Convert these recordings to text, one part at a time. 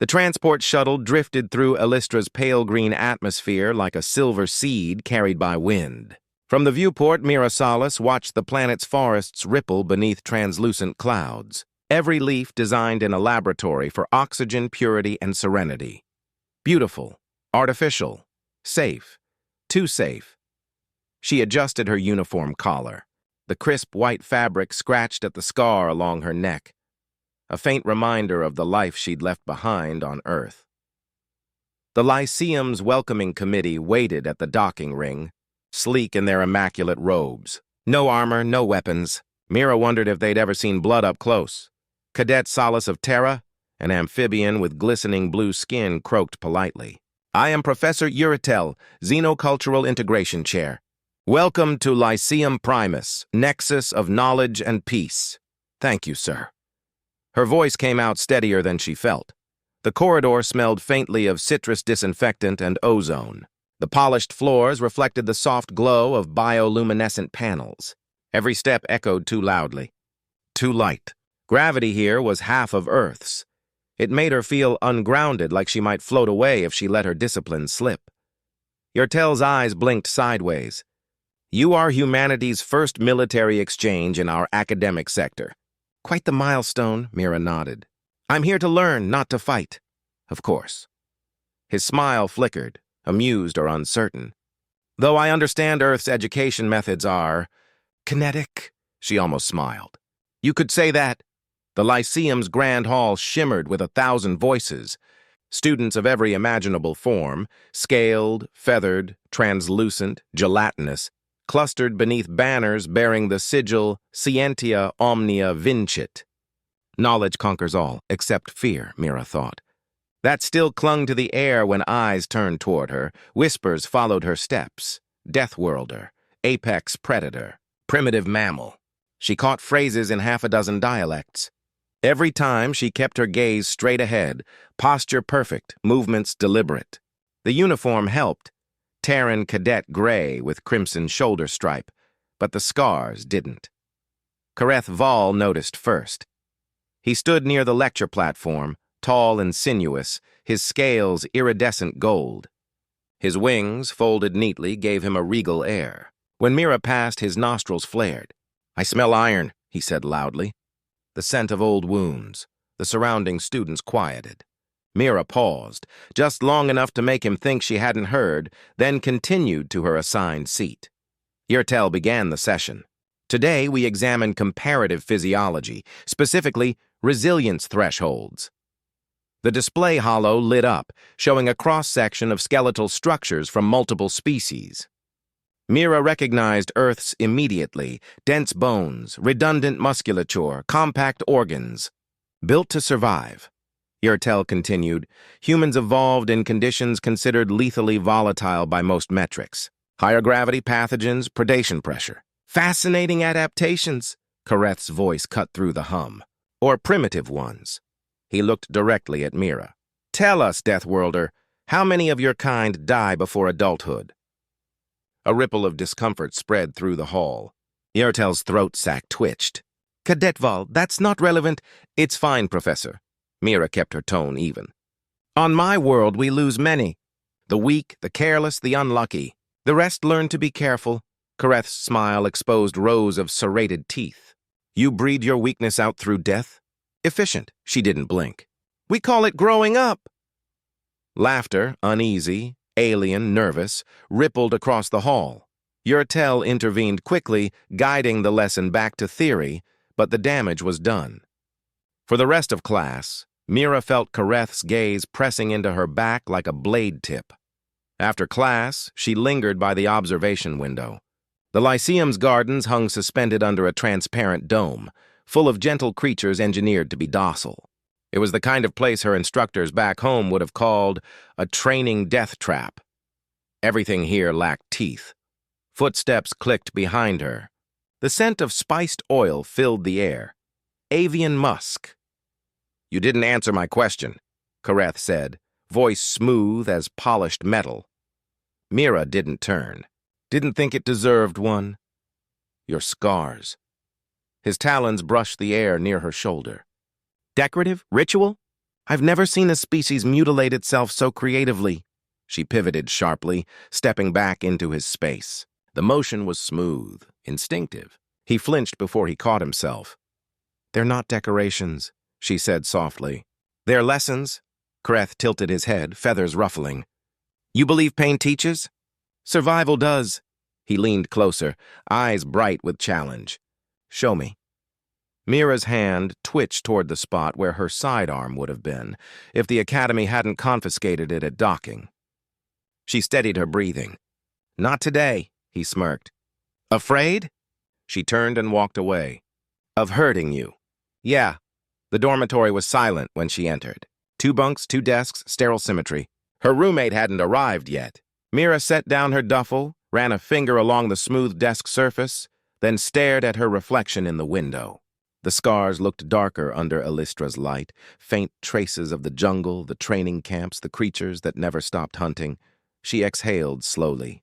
The transport shuttle drifted through Elystra's pale green atmosphere like a silver seed carried by wind. From the viewport, Mira Solace watched the planet's forests ripple beneath translucent clouds, every leaf designed in a laboratory for oxygen, purity, and serenity. Beautiful, artificial, safe, too safe. She adjusted her uniform collar. The crisp white fabric scratched at the scar along her neck, a faint reminder of the life she'd left behind on Earth. The Lyceum's welcoming committee waited at the docking ring, sleek in their immaculate robes. No armor, no weapons. Mira wondered if they'd ever seen blood up close. Cadet Solace of Terra, an amphibian with glistening blue skin, croaked politely. "I am Professor Uritel, Xenocultural Integration Chair. Welcome to Lyceum Primus, Nexus of Knowledge and Peace." "Thank you, sir." Her voice came out steadier than she felt. The corridor smelled faintly of citrus disinfectant and ozone. The polished floors reflected the soft glow of bioluminescent panels. Every step echoed too loudly. Too light. Gravity here was half of Earth's. It made her feel ungrounded, like she might float away if she let her discipline slip. Yurtel's eyes blinked sideways. "You are humanity's first military exchange in our academic sector." "Quite the milestone," Mira nodded. "I'm here to learn, not to fight." "Of course." His smile flickered, amused or uncertain. "Though I understand Earth's education methods are kinetic," she almost smiled. "You could say that." The Lyceum's grand hall shimmered with 1,000 voices, students of every imaginable form, scaled, feathered, translucent, gelatinous, clustered beneath banners bearing the sigil Scientia Omnia Vincit. Knowledge conquers all, except fear, Mira thought. That still clung to the air when eyes turned toward her. Whispers followed her steps. Deathworlder, apex predator, primitive mammal. She caught phrases in half a dozen dialects. Every time she kept her gaze straight ahead, posture perfect, movements deliberate. The uniform helped, Terran cadet gray with crimson shoulder stripe, but the scars didn't. Kareth Val noticed first. He stood near the lecture platform, tall and sinuous, his scales iridescent gold. His wings, folded neatly, gave him a regal air. When Mira passed, his nostrils flared. "I smell iron," he said loudly. The scent of old wounds. The surrounding students quieted. Mira paused, just long enough to make him think she hadn't heard, then continued to her assigned seat. Uritel began the session. "Today we examine comparative physiology, specifically resilience thresholds." The display holo lit up, showing a cross-section of skeletal structures from multiple species. Mira recognized Earth's immediately: dense bones, redundant musculature, compact organs. Built to survive. Uritel continued, humans evolved in conditions considered lethally volatile by most metrics. Higher gravity pathogens, predation pressure. "Fascinating adaptations," Kareth's voice cut through the hum. "Or primitive ones." He looked directly at Mira. "Tell us, Deathworlder, how many of your kind die before adulthood?" A ripple of discomfort spread through the hall. Yrtel's throat sac twitched. "Cadet Val, that's not relevant." "It's fine, Professor." Mira kept her tone even. "On my world, we lose many. The weak, the careless, the unlucky. The rest learn to be careful." Kareth's smile exposed rows of serrated teeth. "You breed your weakness out through death?" "Efficient." She didn't blink. "We call it growing up." Laughter, uneasy, alien, nervous, rippled across the hall. Uritel intervened quickly, guiding the lesson back to theory, but the damage was done. For the rest of class, Mira felt Kareth's gaze pressing into her back like a blade tip. After class, she lingered by the observation window. The Lyceum's gardens hung suspended under a transparent dome, full of gentle creatures engineered to be docile. It was the kind of place her instructors back home would have called a training death trap. Everything here lacked teeth. Footsteps clicked behind her. The scent of spiced oil filled the air. Avian musk. "You didn't answer my question," Kareth said, voice smooth as polished metal. Mira didn't turn. "Didn't think it deserved one." "Your scars." His talons brushed the air near her shoulder. "Decorative? Ritual?" I've never seen a species mutilate itself so creatively. She pivoted sharply, stepping back into his space. The motion was smooth, instinctive. He flinched before he caught himself. They're not decorations, she said softly. They're lessons. Kareth tilted his head, feathers ruffling. You believe pain teaches? Survival does. He leaned closer, eyes bright with challenge. Show me. Mira's hand twitched toward the spot where her sidearm would have been, if the Academy hadn't confiscated it at docking. She steadied her breathing. Not today, he smirked. Afraid? She turned and walked away. Of hurting you. Yeah. The dormitory was silent when she entered. 2 bunks, 2 desks, sterile symmetry. Her roommate hadn't arrived yet. Mira set down her duffel, ran a finger along the smooth desk surface, then stared at her reflection in the window. The scars looked darker under Elystra's light, faint traces of the jungle, the training camps, the creatures that never stopped hunting. She exhaled slowly.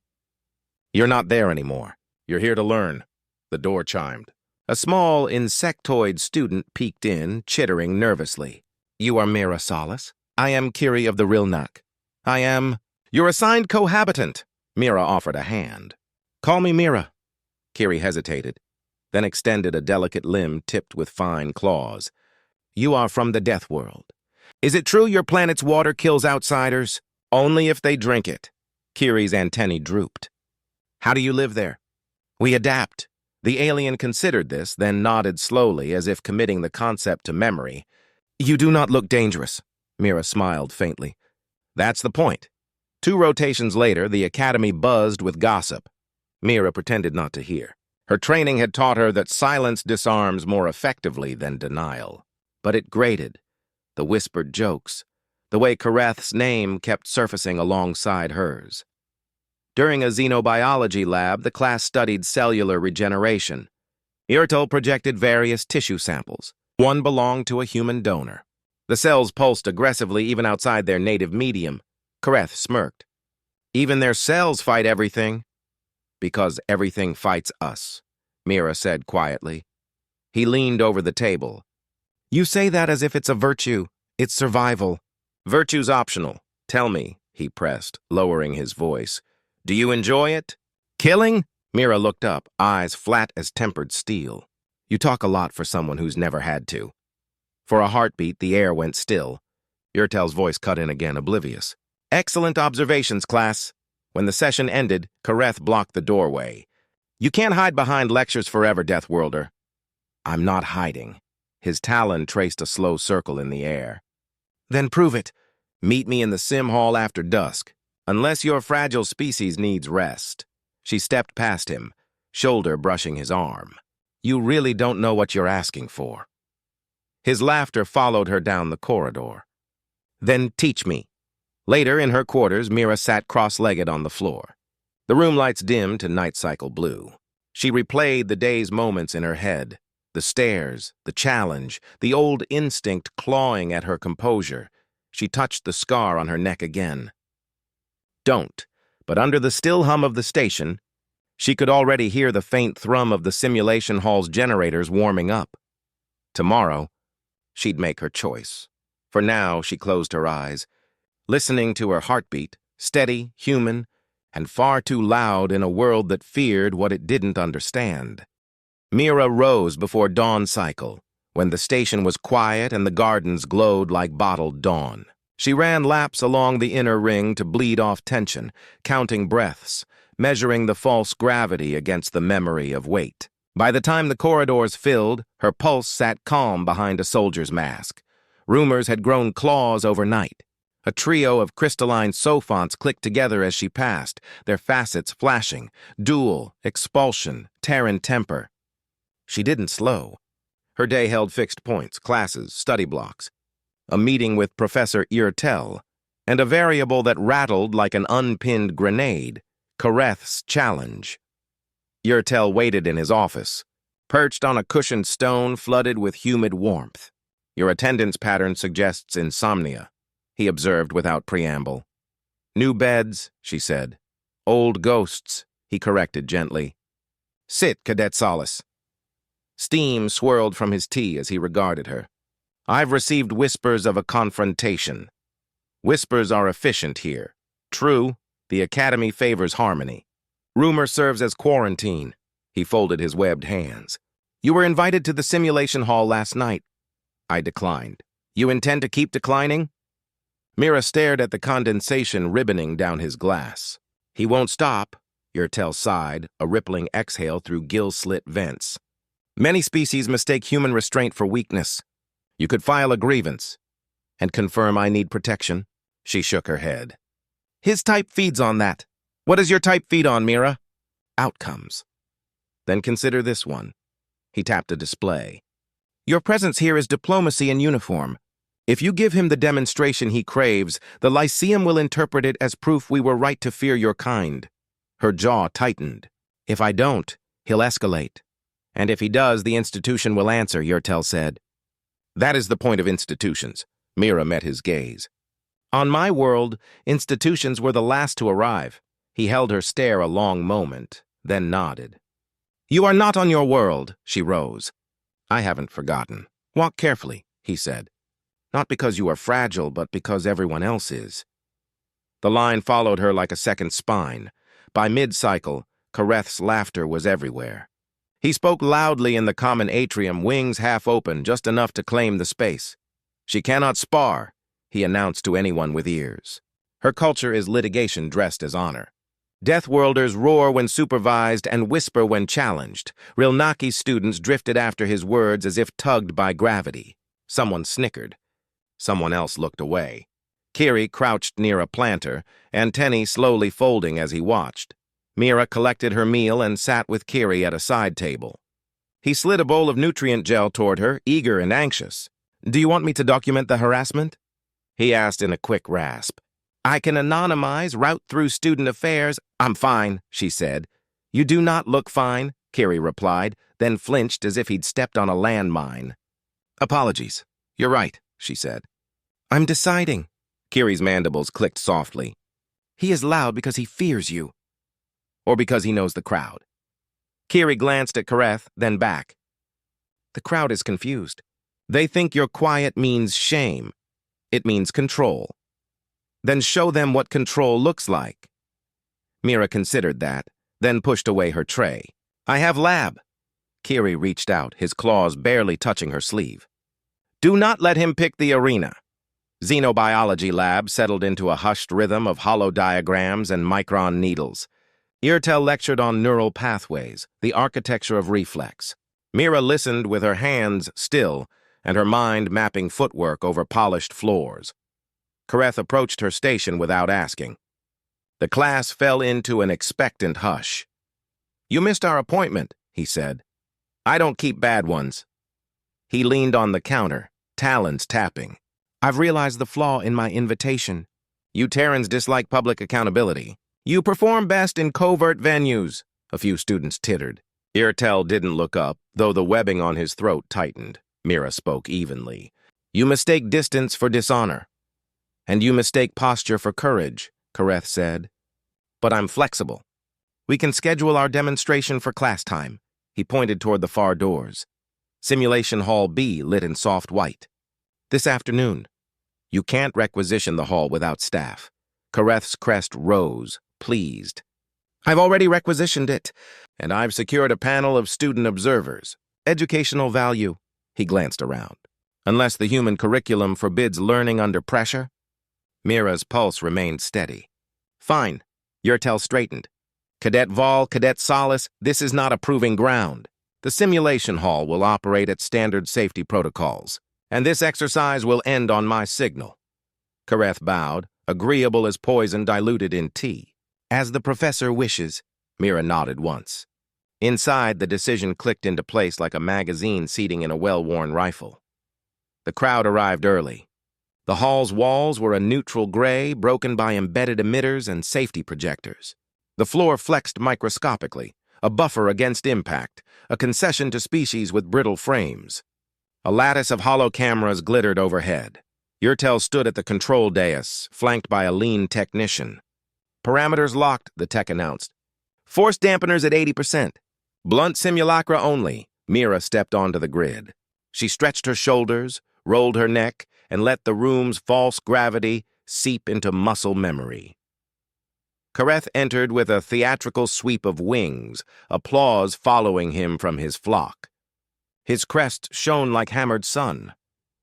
You're not there anymore. You're here to learn. The door chimed. A small insectoid student peeked in, chittering nervously. You are Mira Solace. I am Kiri of the Rilnak. I am... Your assigned cohabitant. Mira offered a hand. Call me Mira. Kiri hesitated, then extended a delicate limb tipped with fine claws. You are from the Deathworld. Is it true your planet's water kills outsiders? Only if they drink it. Kiri's antennae drooped. How do you live there? We adapt. The alien considered this, then nodded slowly as if committing the concept to memory. You do not look dangerous. Mira smiled faintly. That's the point. 2 rotations later, the Academy buzzed with gossip. Mira pretended not to hear. Her training had taught her that silence disarms more effectively than denial. But it grated. The whispered jokes. The way Kareth's name kept surfacing alongside hers. During a xenobiology lab, the class studied cellular regeneration. Irtel projected various tissue samples. One belonged to a human donor. The cells pulsed aggressively even outside their native medium. Kareth smirked. Even their cells fight everything. Because everything fights us, Mira said quietly. He leaned over the table. You say that as if it's a virtue. It's survival. Virtue's optional. Tell me, he pressed, lowering his voice. Do you enjoy it? Killing? Mira looked up, eyes flat as tempered steel. You talk a lot for someone who's never had to. For a heartbeat, the air went still. Irtel's voice cut in again, oblivious. Excellent observations, class. When the session ended, Kareth blocked the doorway. You can't hide behind lectures forever, Deathworlder. I'm not hiding. His talon traced a slow circle in the air. Then prove it. Meet me in the sim hall after dusk. Unless your fragile species needs rest. She stepped past him, shoulder brushing his arm. You really don't know what you're asking for. His laughter followed her down the corridor. Then teach me. Later, in her quarters, Mira sat cross-legged on the floor. The room lights dimmed to night cycle blue. She replayed the day's moments in her head. The stares, the challenge, the old instinct clawing at her composure. She touched the scar on her neck again. Don't. But under the still hum of the station, she could already hear the faint thrum of the simulation hall's generators warming up. Tomorrow, she'd make her choice. For now, she closed her eyes, listening to her heartbeat, steady, human, and far too loud in a world that feared what it didn't understand. Mira rose before dawn cycle, when the station was quiet and the gardens glowed like bottled dawn. She ran laps along the inner ring to bleed off tension, counting breaths, measuring the false gravity against the memory of weight. By the time the corridors filled, her pulse sat calm behind a soldier's mask. Rumors had grown claws overnight. A trio of crystalline sophonts clicked together as she passed, their facets flashing, duel, expulsion, Terran temper. She didn't slow. Her day held fixed points, classes, study blocks. A meeting with Professor Irtel, and a variable that rattled like an unpinned grenade, Kareth's challenge. Irtel waited in his office, perched on a cushioned stone flooded with humid warmth. Your attendance pattern suggests insomnia, he observed without preamble. New beds, she said. Old ghosts, he corrected gently. Sit, Cadet Solace. Steam swirled from his tea as he regarded her. I've received whispers of a confrontation. Whispers are efficient here. True, the Academy favors harmony. Rumor serves as quarantine. He folded his webbed hands. You were invited to the simulation hall last night. I declined. You intend to keep declining? Mira stared at the condensation ribboning down his glass. He won't stop, Yurtel sighed, a rippling exhale through gill-slit vents. Many species mistake human restraint for weakness. You could file a grievance and confirm I need protection. She shook her head. His type feeds on that. What does your type feed on, Mira? Outcomes. Then consider this one. He tapped a display. Your presence here is diplomacy in uniform. If you give him the demonstration he craves, the Lyceum will interpret it as proof we were right to fear your kind. Her jaw tightened. If I don't, he'll escalate. And if he does, the institution will answer, Yurtel said. That is the point of institutions. Mira met his gaze. On my world, institutions were the last to arrive. He held her stare a long moment, then nodded. You are not on your world, she rose. I haven't forgotten. Walk carefully, he said. Not because you are fragile, but because everyone else is. The line followed her like a second spine. By mid-cycle, Kareth's laughter was everywhere. He spoke loudly in the common atrium, wings half open, just enough to claim the space. She cannot spar, he announced to anyone with ears. Her culture is litigation dressed as honor. Deathworlders roar when supervised and whisper when challenged. Rilnaki's students drifted after his words as if tugged by gravity. Someone snickered. Someone else looked away. Kiri crouched near a planter, antennae slowly folding as he watched. Mira collected her meal and sat with Kiri at a side table. He slid a bowl of nutrient gel toward her, eager and anxious. Do you want me to document the harassment? He asked in a quick rasp. I can anonymize, route through student affairs. I'm fine, she said. You do not look fine, Kiri replied, then flinched as if he'd stepped on a landmine. Apologies. You're right, she said. I'm deciding. Kiri's mandibles clicked softly. He is loud because he fears you. Or because he knows the crowd. Kiri glanced at Kareth, then back. The crowd is confused. They think your quiet means shame. It means control. Then show them what control looks like. Mira considered that, then pushed away her tray. I have lab. Kiri reached out, his claws barely touching her sleeve. Do not let him pick the arena. Xenobiology lab settled into a hushed rhythm of hollow diagrams and micron needles. Yurtel lectured on neural pathways, the architecture of reflex. Mira listened with her hands still and her mind mapping footwork over polished floors. Kareth approached her station without asking. The class fell into an expectant hush. You missed our appointment, he said. I don't keep bad ones. He leaned on the counter, talons tapping. I've realized the flaw in my invitation. You Terrans dislike public accountability. You perform best in covert venues, a few students tittered. Yurtel didn't look up, though the webbing on his throat tightened. Mira spoke evenly. You mistake distance for dishonor. And you mistake posture for courage, Kareth said. But I'm flexible. We can schedule our demonstration for class time. He pointed toward the far doors. Simulation Hall B lit in soft white. This afternoon. You can't requisition the hall without staff. Kareth's crest rose, pleased. I've already requisitioned it, and I've secured a panel of student observers. Educational value. He glanced around. Unless the human curriculum forbids learning under pressure? Mira's pulse remained steady. Fine. Yurtel straightened. Cadet Vol, Cadet Solace, this is not a proving ground. The simulation hall will operate at standard safety protocols, and this exercise will end on my signal. Kareth bowed, agreeable as poison diluted in tea. As the professor wishes, Mira nodded once. Inside, the decision clicked into place like a magazine seating in a well-worn rifle. The crowd arrived early. The hall's walls were a neutral gray, broken by embedded emitters and safety projectors. The floor flexed microscopically, a buffer against impact, a concession to species with brittle frames. A lattice of hollow cameras glittered overhead. Yurtel stood at the control dais, flanked by a lean technician. Parameters locked, the tech announced. Force dampeners at 80%. Blunt simulacra only. Mira stepped onto the grid. She stretched her shoulders, rolled her neck, and let the room's false gravity seep into muscle memory. Kareth entered with a theatrical sweep of wings, applause following him from his flock. His crest shone like hammered sun.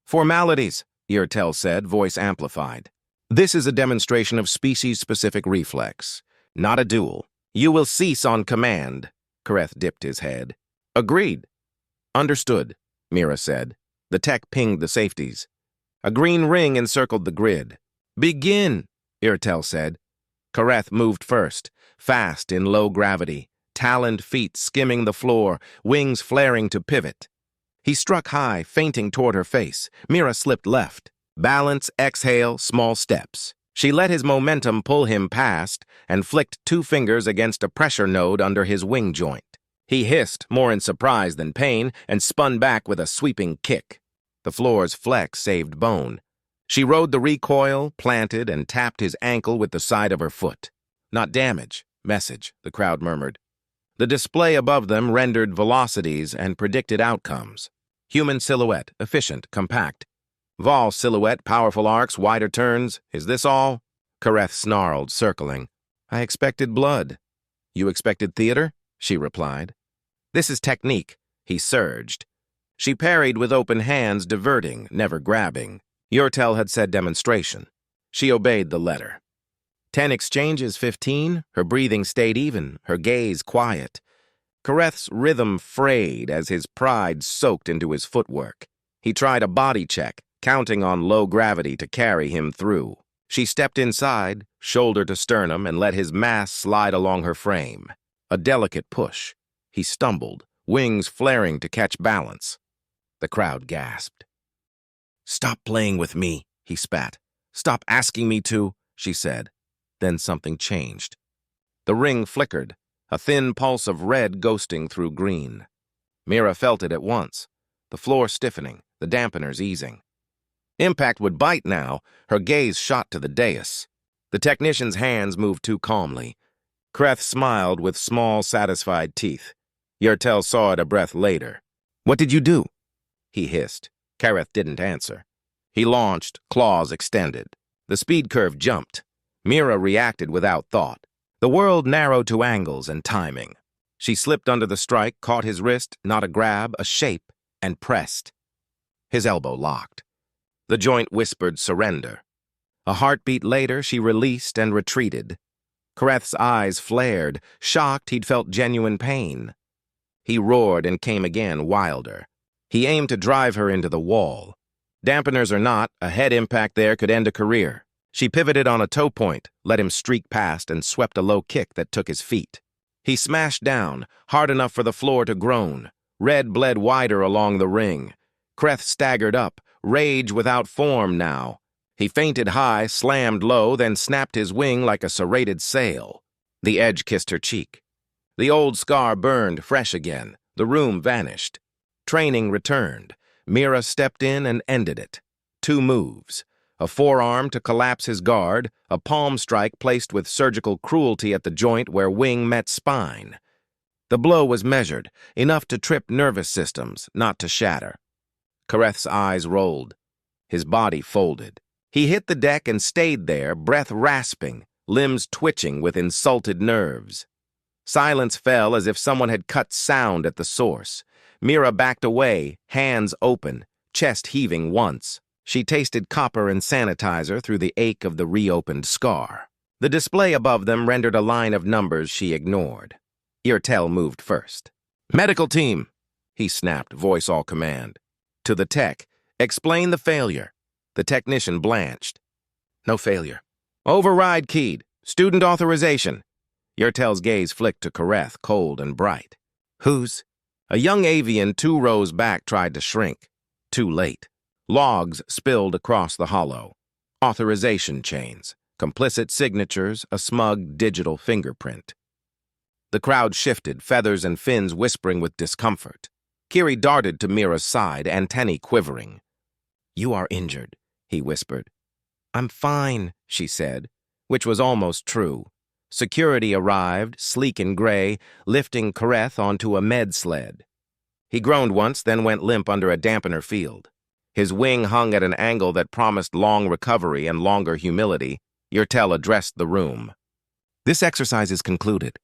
"Formalities," Eartel said, voice amplified. "This is a demonstration of species-specific reflex, not a duel. You will cease on command." Kareth dipped his head. "Agreed." "Understood," Mira said. The tech pinged the safeties. A green ring encircled the grid. "Begin," Eartel said. Kareth moved first, fast in low gravity, taloned feet skimming the floor, wings flaring to pivot. He struck high, feinting toward her face. Mira slipped left. Balance, exhale, small steps. She let his momentum pull him past and flicked 2 fingers against a pressure node under his wing joint. He hissed, more in surprise than pain, and spun back with a sweeping kick. The floor's flex saved bone. She rode the recoil, planted, and tapped his ankle with the side of her foot. "Not damage. Message," the crowd murmured. The display above them rendered velocities and predicted outcomes. Human silhouette, efficient, compact. Vol silhouette, powerful arcs, wider turns. "Is this all?" Kareth snarled, circling. "I expected blood." "You expected theater?" she replied. "This is technique," he surged. She parried with open hands, diverting, never grabbing. Eartel had said demonstration. She obeyed the letter. 10 exchanges, 15. Her breathing stayed even, her gaze quiet. Kareth's rhythm frayed as his pride soaked into his footwork. He tried a body check, counting on low gravity to carry him through. She stepped inside, shoulder to sternum, and let his mass slide along her frame. A delicate push. He stumbled, wings flaring to catch balance. The crowd gasped. "Stop playing with me," he spat. "Stop asking me to," she said. Then something changed. The ring flickered, a thin pulse of red ghosting through green. Mira felt it at once, the floor stiffening, the dampeners easing. Impact would bite now. Her gaze shot to the dais. The technician's hands moved too calmly. Kareth smiled with small, satisfied teeth. Eartel saw it a breath later. "What did you do?" he hissed. Kareth didn't answer. He launched, claws extended. The speed curve jumped. Mira reacted without thought. The world narrowed to angles and timing. She slipped under the strike, caught his wrist, not a grab, a shape, and pressed. His elbow locked. The joint whispered surrender. A heartbeat later, she released and retreated. Kareth's eyes flared, shocked he'd felt genuine pain. He roared and came again, wilder. He aimed to drive her into the wall. Dampeners or not, a head impact there could end a career. She pivoted on a toe point, let him streak past, and swept a low kick that took his feet. He smashed down, hard enough for the floor to groan. Red bled wider along the ring. Kareth staggered up, rage without form now. He feinted high, slammed low, then snapped his wing like a serrated sail. The edge kissed her cheek. The old scar burned, fresh again. The room vanished. Training returned. Mira stepped in and ended it. 2 moves. A forearm to collapse his guard, a palm strike placed with surgical cruelty at the joint where wing met spine. The blow was measured, enough to trip nervous systems, not to shatter. Kareth's eyes rolled. His body folded. He hit the deck and stayed there, breath rasping, limbs twitching with insulted nerves. Silence fell as if someone had cut sound at the source. Mira backed away, hands open, chest heaving once. She tasted copper and sanitizer through the ache of the reopened scar. The display above them rendered a line of numbers she ignored. Eartel moved first. "Medical team," he snapped, voice all command. To the tech, "Explain the failure." The technician blanched. "No failure." "Override keyed. Student authorization." Eartel's gaze flicked to Kareth, cold and bright. "Who's?" A young avian 2 rows back tried to shrink. Too late. Logs spilled across the hollow. Authorization chains, complicit signatures, a smug digital fingerprint. The crowd shifted, feathers and fins whispering with discomfort. Kiri darted to Mira's side, antennae quivering. "You are injured," he whispered. "I'm fine," she said, which was almost true. Security arrived, sleek and gray, lifting Kareth onto a med sled. He groaned once, then went limp under a dampener field. His wing hung at an angle that promised long recovery and longer humility. Yurtel addressed the room. This exercise is concluded.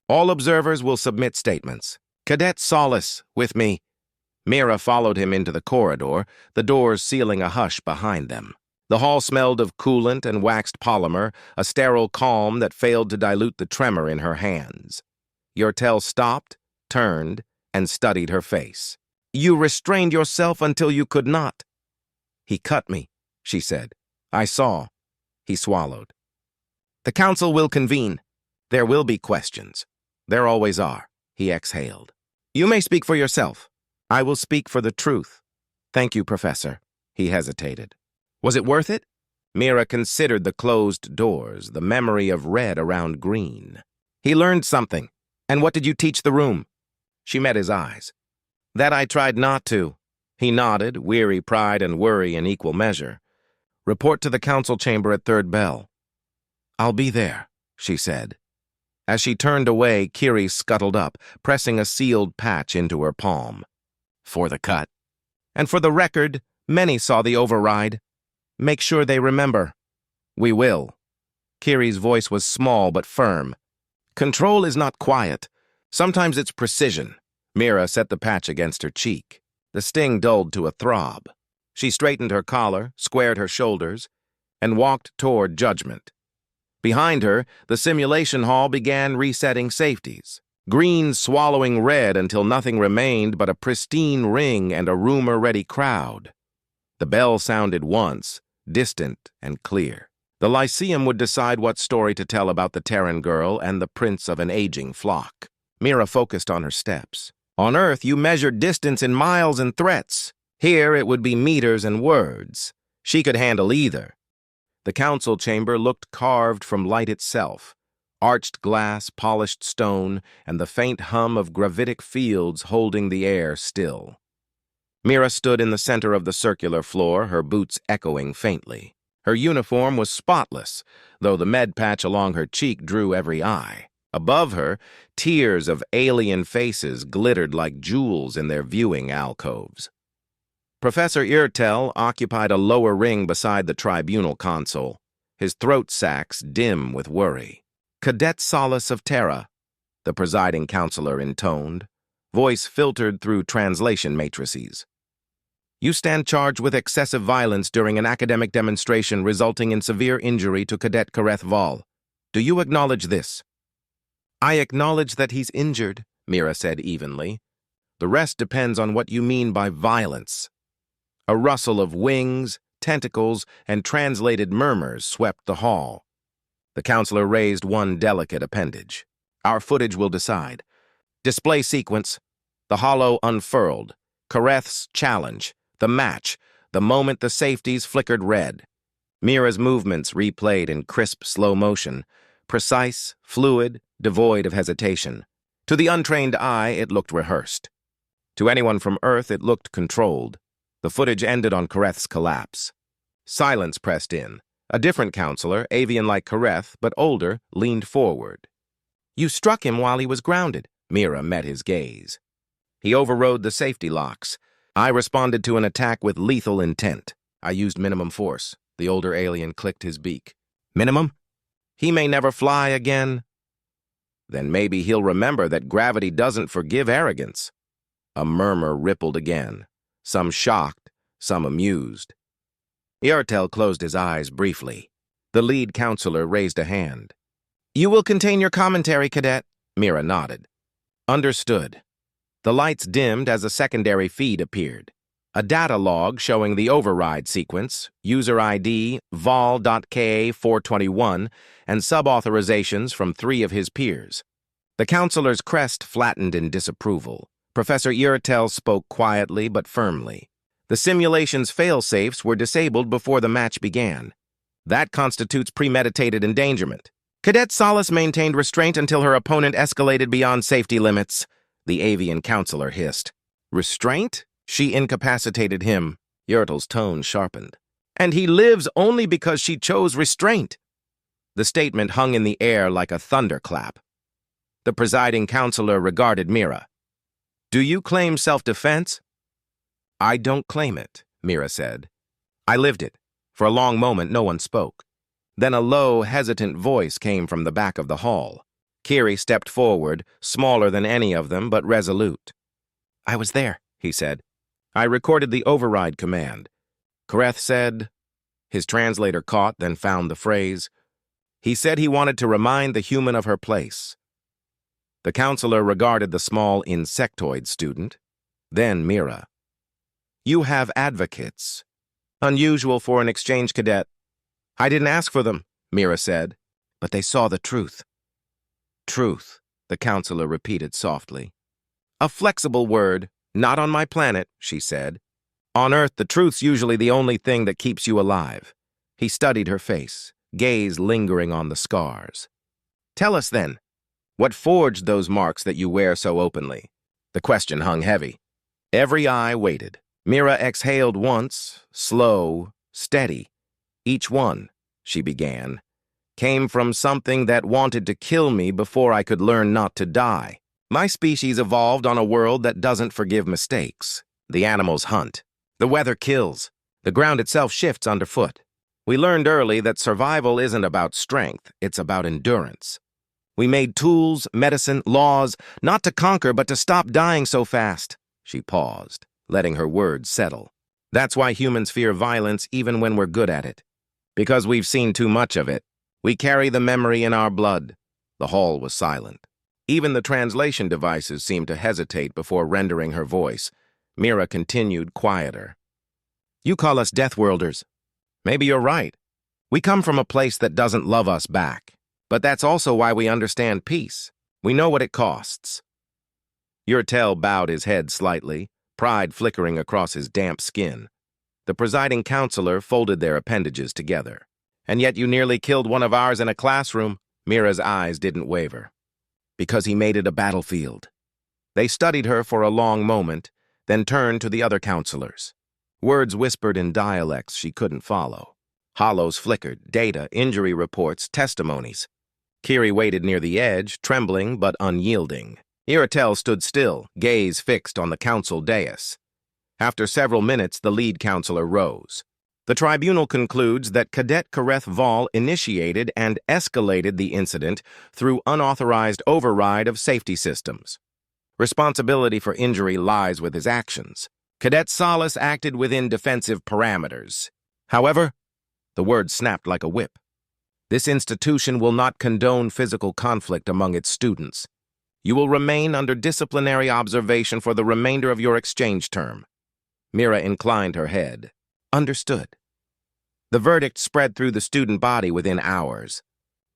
All observers will submit statements. Cadet Solace, with me. Mira followed him into the corridor, the doors sealing a hush behind them. The hall smelled of coolant and waxed polymer, a sterile calm that failed to dilute the tremor in her hands. Yurtel stopped, turned, and studied her face. You restrained yourself until you could not. He cut me, she said. I saw. He swallowed. The council will convene. There will be questions. There always are, he exhaled. You may speak for yourself. I will speak for the truth. Thank you, Professor. He hesitated. Was it worth it? Mira considered the closed doors, the memory of red around green. He learned something. And what did you teach the room? She met his eyes. That I tried not to. He nodded, weary pride and worry in equal measure. Report to the council chamber at third bell. I'll be there, she said. As she turned away, Kiri scuttled up, pressing a sealed patch into her palm. For the cut. And for the record, many saw the override. Make sure they remember. We will. Kiri's voice was small but firm. Control is not quiet. Sometimes it's precision. Mira set the patch against her cheek. The sting dulled to a throb. She straightened her collar, squared her shoulders, and walked toward judgment. Behind her, the simulation hall began resetting safeties. Green swallowing red until nothing remained but a pristine ring and a rumor-ready crowd. The bell sounded once, distant and clear. The Lyceum would decide what story to tell about the Terran girl and the prince of an aging flock. Mira focused on her steps. On Earth, you measured distance in miles and threats. Here, it would be meters and words. She could handle either. The council chamber looked carved from light itself. Arched glass, polished stone, and the faint hum of gravitic fields holding the air still. Mira stood in the center of the circular floor, her boots echoing faintly. Her uniform was spotless, though the med patch along her cheek drew every eye. Above her, tiers of alien faces glittered like jewels in their viewing alcoves. Professor Yurtel occupied a lower ring beside the tribunal console, his throat sacs dim with worry. Cadet Solace of Terra, the presiding counselor intoned, voice filtered through translation matrices. You stand charged with excessive violence during an academic demonstration resulting in severe injury to Cadet Kareth Val. Do you acknowledge this? I acknowledge that he's injured, Mira said evenly. The rest depends on what you mean by violence. A rustle of wings, tentacles, and translated murmurs swept the hall. The counselor raised one delicate appendage. Our footage will decide. Display sequence. The hollow unfurled. Kareth's challenge. The match. The moment the safeties flickered red. Mira's movements replayed in crisp slow motion. Precise, fluid, devoid of hesitation. To the untrained eye, it looked rehearsed. To anyone from Earth, it looked controlled. The footage ended on Kareth's collapse. Silence pressed in. A different counselor, avian like Kareth, but older, leaned forward. You struck him while he was grounded. Mira met his gaze. He overrode the safety locks. I responded to an attack with lethal intent. I used minimum force. The older alien clicked his beak. Minimum? He may never fly again. Then maybe he'll remember that gravity doesn't forgive arrogance. A murmur rippled again. Some shocked, some amused. Yurtel closed his eyes briefly. The lead counselor raised a hand. You will contain your commentary, Cadet. Mira nodded. Understood. The lights dimmed as a secondary feed appeared. A data log showing the override sequence, user ID vol.ka421, and sub-authorizations from 3 of his peers. The counselor's crest flattened in disapproval. Professor Yurtel spoke quietly but firmly. The simulation's fail-safes were disabled before the match began. That constitutes premeditated endangerment. Cadet Solace maintained restraint until her opponent escalated beyond safety limits, the avian counselor hissed. Restraint? She incapacitated him. Yurtel's tone sharpened. And he lives only because she chose restraint. The statement hung in the air like a thunderclap. The presiding counselor regarded Mira. Do you claim self-defense? I don't claim it, Mira said. I lived it. For a long moment, no one spoke. Then a low, hesitant voice came from the back of the hall. Kiri stepped forward, smaller than any of them, but resolute. I was there, he said. I recorded the override command. Kareth said... His translator caught, then found the phrase. He said he wanted to remind the human of her place. The counselor regarded the small insectoid student, then Mira. You have advocates. Unusual for an exchange cadet. I didn't ask for them, Mira said, but they saw the truth. Truth, the counselor repeated softly. A flexible word, not on my planet, she said. On Earth, the truth's usually the only thing that keeps you alive. He studied her face, gaze lingering on the scars. Tell us then, what forged those marks that you wear so openly? The question hung heavy. Every eye waited. Mira exhaled once, slow, steady. Each one, she began, came from something that wanted to kill me before I could learn not to die. My species evolved on a world that doesn't forgive mistakes. The animals hunt. The weather kills. The ground itself shifts underfoot. We learned early that survival isn't about strength, it's about endurance. We made tools, medicine, laws, not to conquer but to stop dying so fast. She paused, letting her words settle. That's why humans fear violence even when we're good at it. Because we've seen too much of it. We carry the memory in our blood. The hall was silent. Even the translation devices seemed to hesitate before rendering her voice. Mira continued quieter. You call us Deathworlders. Maybe you're right. We come from a place that doesn't love us back. But that's also why we understand peace. We know what it costs. Urtel bowed his head slightly, pride flickering across his damp skin. The presiding counselor folded their appendages together. And yet you nearly killed one of ours in a classroom. Mira's eyes didn't waver. Because he made it a battlefield. They studied her for a long moment, then turned to the other counselors. Words whispered in dialects she couldn't follow. Hollows flickered, data, injury reports, testimonies. Kiri waited near the edge, trembling but unyielding. Urtel stood still, gaze fixed on the council dais. After several minutes, the lead counselor rose. The tribunal concludes that Cadet Kareth Vol initiated and escalated the incident through unauthorized override of safety systems. Responsibility for injury lies with his actions. Cadet Solace acted within defensive parameters. However, the word snapped like a whip. This institution will not condone physical conflict among its students. You will remain under disciplinary observation for the remainder of your exchange term. Mira inclined her head. Understood. The verdict spread through the student body within hours.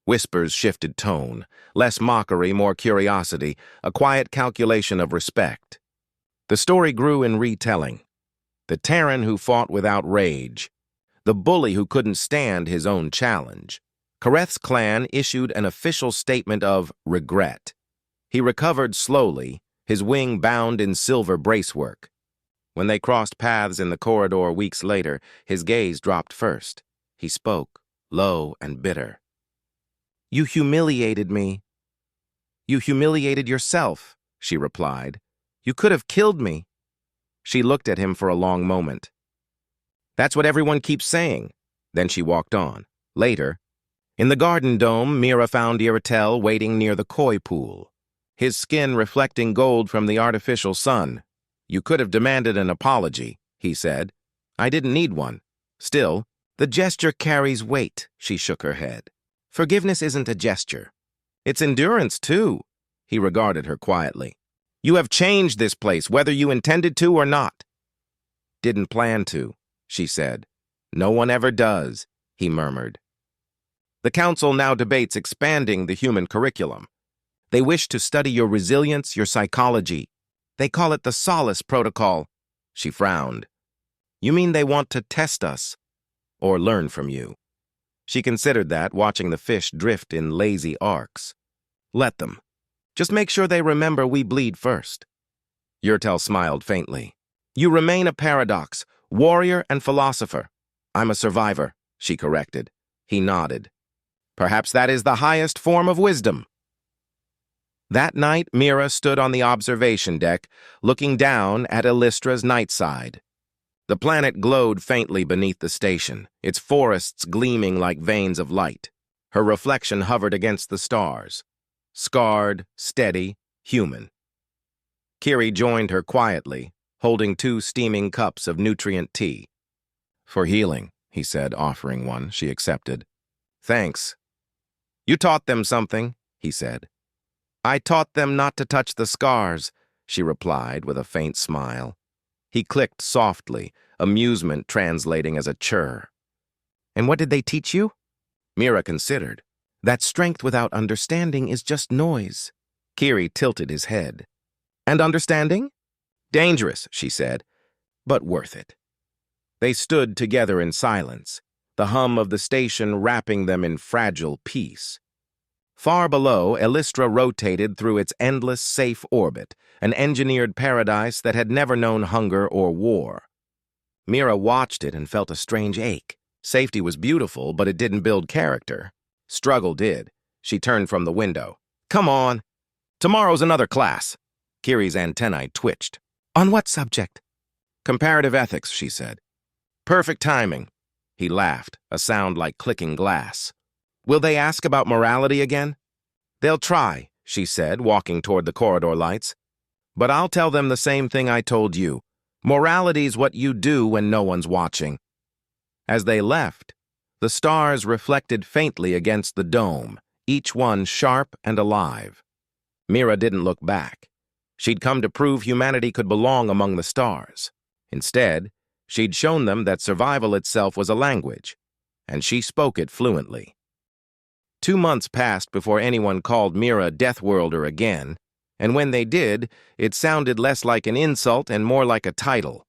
Whispers shifted tone, less mockery, more curiosity, a quiet calculation of respect. The story grew in retelling. The Terran who fought without rage. The bully who couldn't stand his own challenge. Kareth's clan issued an official statement of regret. He recovered slowly, his wing bound in silver bracework. When they crossed paths in the corridor weeks later, his gaze dropped first. He spoke, low and bitter. You humiliated me. You humiliated yourself, she replied. You could have killed me. She looked at him for a long moment. That's what everyone keeps saying. Then she walked on. Later, in the garden dome, Mira found Urtel waiting near the koi pool, his skin reflecting gold from the artificial sun. You could have demanded an apology, he said. I didn't need one. Still, the gesture carries weight, she shook her head. Forgiveness isn't a gesture. It's endurance, too. He regarded her quietly. You have changed this place, whether you intended to or not. Didn't plan to, she said. No one ever does, he murmured. The council now debates expanding the human curriculum. They wish to study your resilience, your psychology. They call it the Solace Protocol. She frowned. You mean they want to test us? Or learn from you? She considered that, watching the fish drift in lazy arcs. Let them. Just make sure they remember we bleed first. Urtel smiled faintly. You remain a paradox, warrior and philosopher. I'm a survivor, she corrected. He nodded. Perhaps that is the highest form of wisdom. That night, Mira stood on the observation deck, looking down at Elystra's night side. The planet glowed faintly beneath the station, its forests gleaming like veins of light. Her reflection hovered against the stars. Scarred, steady, human. Kiri joined her quietly, holding 2 steaming cups of nutrient tea. "For healing," he said, offering one. She accepted. "Thanks." "You taught them something," he said. "I taught them not to touch the scars," she replied with a faint smile. He clicked softly, amusement translating as a churr. "And what did they teach you?" Mira considered. "That strength without understanding is just noise." Kiri tilted his head. "And understanding?" "Dangerous," she said, "but worth it." They stood together in silence, the hum of the station wrapping them in fragile peace. Far below, Elystra rotated through its endless, safe orbit, an engineered paradise that had never known hunger or war. Mira watched it and felt a strange ache. Safety was beautiful, but it didn't build character. Struggle did. She turned from the window. "Come on. Tomorrow's another class." Kiri's antennae twitched. "On what subject?" "Comparative ethics," she said. "Perfect timing." He laughed, a sound like clicking glass. "Will they ask about morality again?" "They'll try," she said, walking toward the corridor lights. "But I'll tell them the same thing I told you. Morality's what you do when no one's watching." As they left, the stars reflected faintly against the dome, each one sharp and alive. Mira didn't look back. She'd come to prove humanity could belong among the stars. Instead, she'd shown them that survival itself was a language, and she spoke it fluently. 2 months passed before anyone called Mira Deathworlder again, and when they did, it sounded less like an insult and more like a title.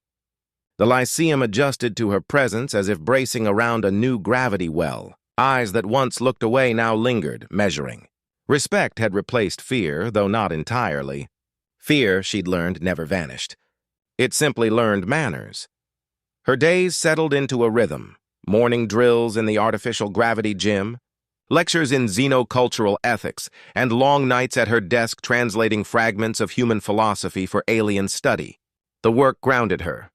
The Lyceum adjusted to her presence as if bracing around a new gravity well. Eyes that once looked away now lingered, measuring. Respect had replaced fear, though not entirely. Fear, she'd learned, never vanished. It simply learned manners. Her days settled into a rhythm. Morning drills in the artificial gravity gym, lectures in xenocultural ethics, and long nights at her desk translating fragments of human philosophy for alien study. The work grounded her.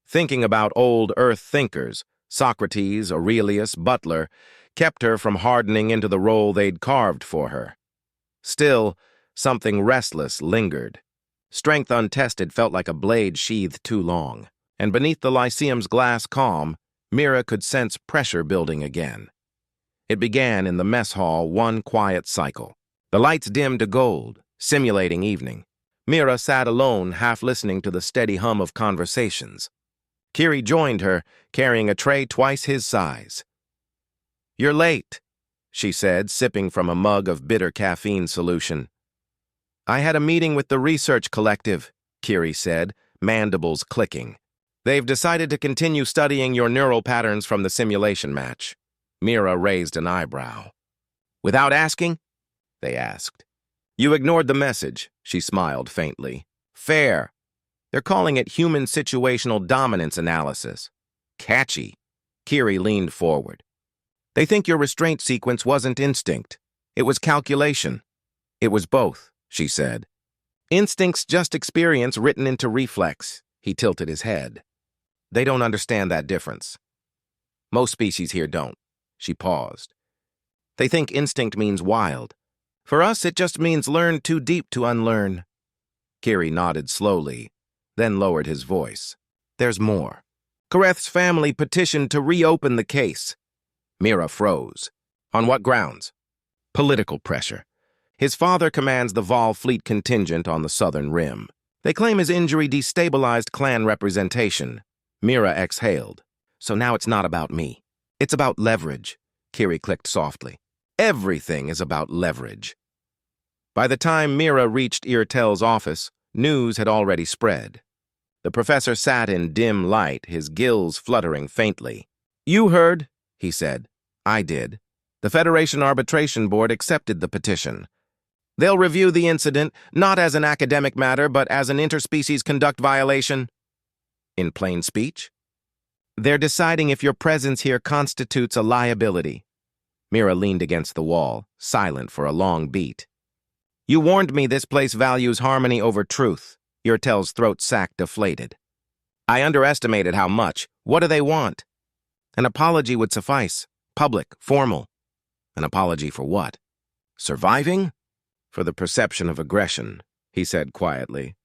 Thinking about old Earth thinkers, Socrates, Aurelius, Butler, kept her from hardening into the role they'd carved for her. Still, something restless lingered. Strength untested felt like a blade sheathed too long, and beneath the Lyceum's glass calm, Mira could sense pressure building again. It began in the mess hall, one quiet cycle. The lights dimmed to gold, simulating evening. Mira sat alone, half listening to the steady hum of conversations. Kiri joined her, carrying a tray twice his size. "You're late," she said, sipping from a mug of bitter caffeine solution. "I had a meeting with the research collective," Kiri said, mandibles clicking. "They've decided to continue studying your neural patterns from the simulation match." Mira raised an eyebrow. "Without asking?" they asked. "You ignored the message," she smiled faintly. "Fair. They're calling it human situational dominance analysis." "Catchy." Kiri leaned forward. "They think your restraint sequence wasn't instinct. It was calculation." "It was both," she said. "Instinct's just experience written into reflex." He tilted his head. "They don't understand that difference. Most species here don't." She paused. "They think instinct means wild. For us, it just means learn too deep to unlearn." Kiri nodded slowly, then lowered his voice. "There's more. Kareth's family petitioned to reopen the case." Mira froze. "On what grounds?" "Political pressure. His father commands the Vol Fleet contingent on the southern rim. They claim his injury destabilized clan representation." Mira exhaled. "So now it's not about me. It's about leverage," Kiri clicked softly. "Everything is about leverage." By the time Mira reached Irtel's office, news had already spread. The professor sat in dim light, his gills fluttering faintly. "You heard," he said. "I did. The Federation Arbitration Board accepted the petition. They'll review the incident, not as an academic matter, but as an interspecies conduct violation." "In plain speech?" "They're deciding if your presence here constitutes a liability." Mira leaned against the wall, silent for a long beat. "You warned me this place values harmony over truth." Irtel's throat sac deflated. I underestimated how much. What do they want? An apology would suffice. Public, formal. An apology for what? Surviving? For the perception of aggression, he said quietly.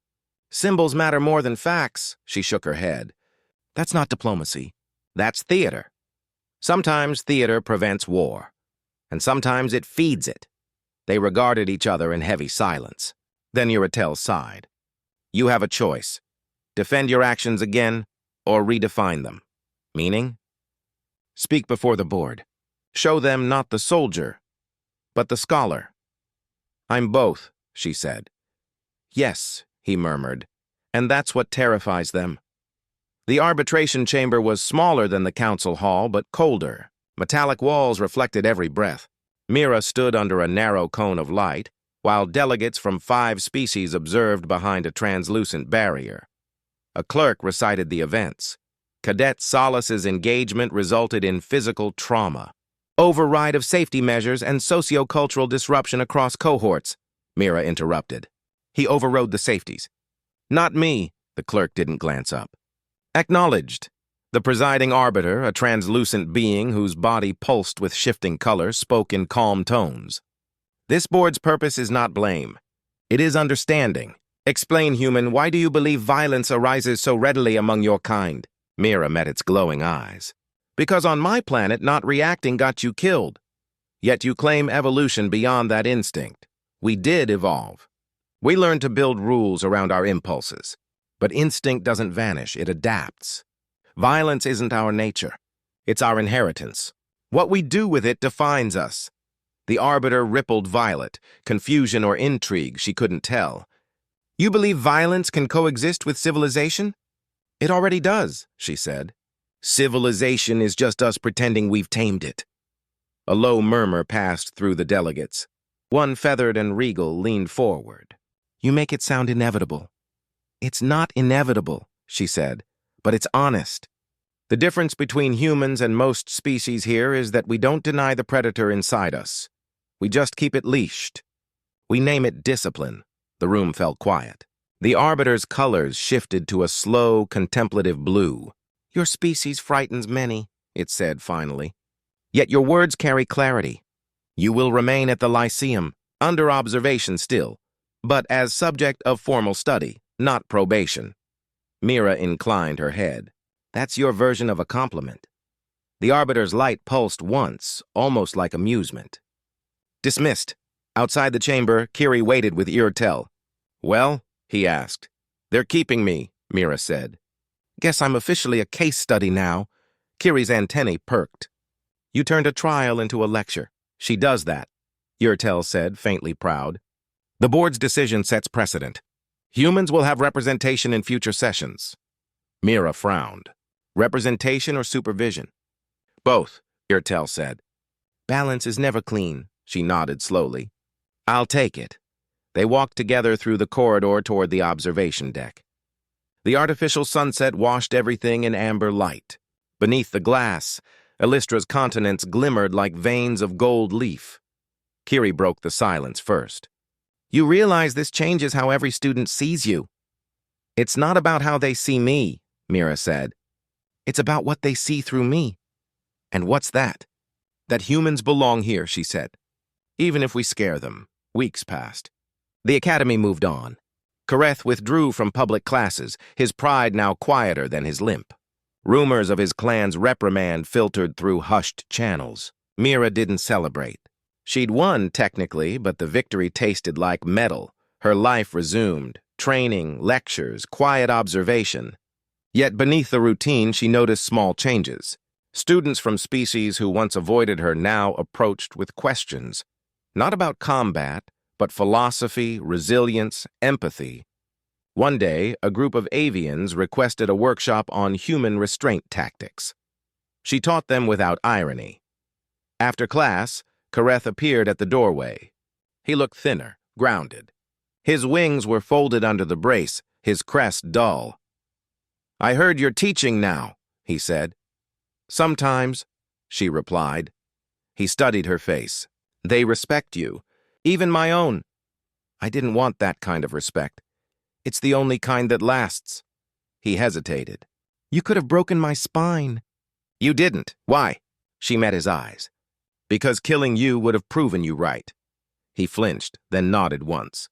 Symbols matter more than facts, she shook her head. That's not diplomacy. That's theater. Sometimes theater prevents war, and sometimes it feeds it. They regarded each other in heavy silence. Then Uratel sighed. You have a choice. Defend your actions again, or redefine them. Meaning? Speak before the board. Show them not the soldier, but the scholar. I'm both, she said. Yes, he murmured, and that's what terrifies them. The arbitration chamber was smaller than the council hall, but colder. Metallic walls reflected every breath. Mira stood under a narrow cone of light, while delegates from 5 species observed behind a translucent barrier. A clerk recited the events. Cadet Solace's engagement resulted in physical trauma. Override of safety measures and sociocultural disruption across cohorts, Mira interrupted. He overrode the safeties. Not me, the clerk didn't glance up. Acknowledged. The presiding arbiter, a translucent being whose body pulsed with shifting colors, spoke in calm tones. This board's purpose is not blame. It is understanding. Explain, human, why do you believe violence arises so readily among your kind? Mira met its glowing eyes. Because on my planet, not reacting got you killed. Yet you claim evolution beyond that instinct. We did evolve. We learned to build rules around our impulses. But instinct doesn't vanish, it adapts. Violence isn't our nature. It's our inheritance. What we do with it defines us. The arbiter rippled violet, confusion or intrigue she couldn't tell. You believe violence can coexist with civilization? It already does, she said. Civilization is just us pretending we've tamed it. A low murmur passed through the delegates. One feathered and regal leaned forward. You make it sound inevitable. It's not inevitable, she said, but it's honest. The difference between humans and most species here is that we don't deny the predator inside us. We just keep it leashed. We name it discipline. The room fell quiet. The arbiter's colors shifted to a slow, contemplative blue. Your species frightens many, it said finally. Yet your words carry clarity. You will remain at the Lyceum, under observation still, but as subject of formal study, not probation. Mira inclined her head. That's your version of a compliment. The arbiter's light pulsed once, almost like amusement. Dismissed. Outside the chamber, Kiri waited with Uratel. Well, he asked. They're keeping me, Mira said. Guess I'm officially a case study now. Kiri's antennae perked. You turned a trial into a lecture. She does that, Uratel said, faintly proud. The board's decision sets precedent. Humans will have representation in future sessions. Mira frowned. Representation or supervision? Both, Uratel said. Balance is never clean, she nodded slowly. I'll take it. They walked together through the corridor toward the observation deck. The artificial sunset washed everything in amber light. Beneath the glass, Elystra's continents glimmered like veins of gold leaf. Kiri broke the silence first. You realize this changes how every student sees you. It's not about how they see me, Mira said. It's about what they see through me. And what's that? That humans belong here, she said. Even if we scare them. Weeks passed. The academy moved on. Kareth withdrew from public classes, his pride now quieter than his limp. Rumors of his clan's reprimand filtered through hushed channels. Mira didn't celebrate. She'd won, technically, but the victory tasted like metal. Her life resumed. Training, lectures, quiet observation. Yet beneath the routine, she noticed small changes. Students from species who once avoided her now approached with questions. Not about combat, but philosophy, resilience, empathy. One day, a group of avians requested a workshop on human restraint tactics. She taught them without irony. After class, Kareth appeared at the doorway. He looked thinner, grounded. His wings were folded under the brace, his crest dull. I heard you're teaching now, he said. Sometimes, she replied. He studied her face. They respect you. Even my own. I didn't want that kind of respect. It's the only kind that lasts. He hesitated. You could have broken my spine. You didn't. Why? She met his eyes. Because killing you would have proven you right. He flinched, then nodded once.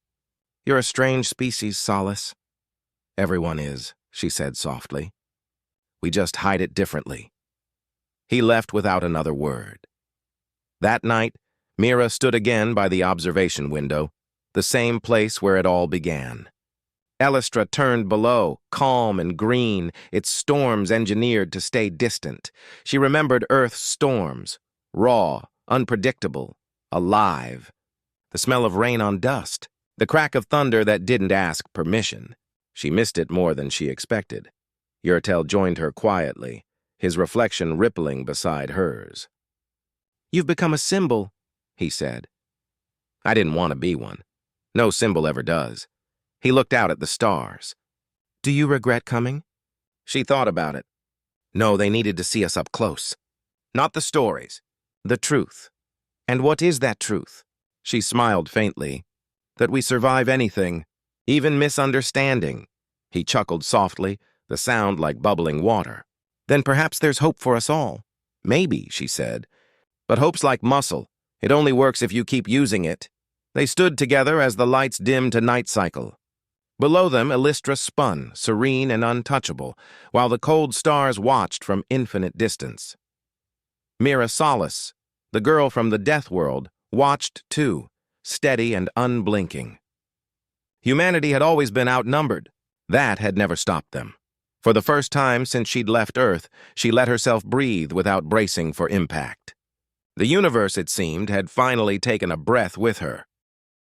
You're a strange species, Solace. Everyone is, she said softly. We just hide it differently. He left without another word. That night, Mira stood again by the observation window, the same place where it all began. Elystra turned below, calm and green, its storms engineered to stay distant. She remembered Earth's storms, raw, unpredictable, alive. The smell of rain on dust, the crack of thunder that didn't ask permission. She missed it more than she expected. Yurtel joined her quietly, his reflection rippling beside hers. You've become a symbol, he said. I didn't want to be one. No symbol ever does. He looked out at the stars. Do you regret coming? She thought about it. No, they needed to see us up close. Not the stories. The truth. And what is that truth? She smiled faintly. That we survive anything, even misunderstanding. He chuckled softly, the sound like bubbling water. Then perhaps there's hope for us all. Maybe, she said. But hope's like muscle. It only works if you keep using it. They stood together as the lights dimmed to night cycle. Below them, Elystra spun, serene and untouchable, while the cold stars watched from infinite distance. Mira Solace, the girl from the Deathworld, watched too, steady and unblinking. Humanity had always been outnumbered. That had never stopped them. For the first time since she'd left Earth, she let herself breathe without bracing for impact. The universe, it seemed, had finally taken a breath with her.